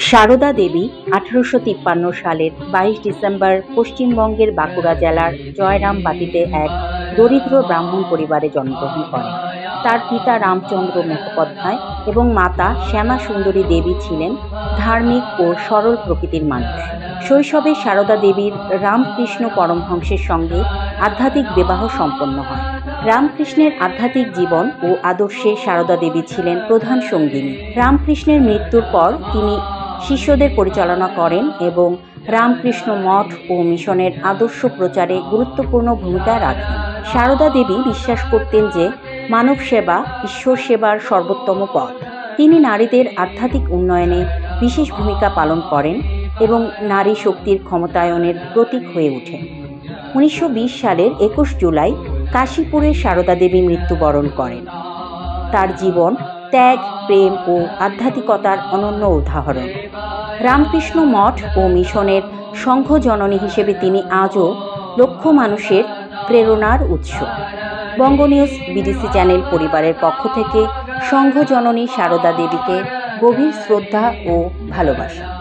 সারদা দেবী 1853 সালের 22 ডিসেম্বর পশ্চিমবঙ্গের বাঁকুড়া জেলার জয়রামবাটিতে এক দরিদ্র ব্রাহ্মণ পরিবারে জন্মগ্রহণ করেন। তার পিতা রামচন্দ্র মুখোপাধ্যায় এবং মাতা শ্যামা সুন্দরী দেবী ছিলেন ধার্মিক ও সরল প্রকৃতির মানুষ। শৈশবে সারদা দেবীর রামকৃষ্ণ পরমহংসের সঙ্গে আধ্যাত্মিক বিবাহ সম্পন্ন হয়। রামকৃষ্ণের আধ্যাত্মিক জীবন ও আদর্শে সারদা দেবী ছিলেন প্রধান সঙ্গিনী। রামকৃষ্ণের মৃত্যুর পর তিনি শিষ্যদের পরিচালনা করেন এবং রামকৃষ্ণ মঠ ও মিশনের আদর্শ প্রচারে গুরুত্বপূর্ণ ভূমিকা রাখেন। সারদা দেবী বিশ্বাস করতেন যে মানব সেবা ঈশ্বর সেবার সর্বোত্তম পথ। তিনি নারীদের আধ্যাত্মিক উন্নয়নে বিশেষ ভূমিকা পালন করেন এবং নারী শক্তির ক্ষমতায়নের প্রতীক হয়ে ওঠেন। 1920 সালের 21 জুলাই কাশীপুরে সারদা দেবী মৃত্যুবরণ করেন। তার জীবন ত্যাগ, প্রেম ও আধ্যাত্মিকতার অনন্য উদাহরণ। রামকৃষ্ণ মঠ ও মিশনের সংঘ জননী হিসেবে তিনি আজও লক্ষ মানুষের প্রেরণার উৎস। বঙ্গ নিউজ বিডিসি চ্যানেল পরিবারের পক্ষ থেকে সংঘ জননী সারদা দেবীকে গভীর শ্রদ্ধা ও ভালোবাসা।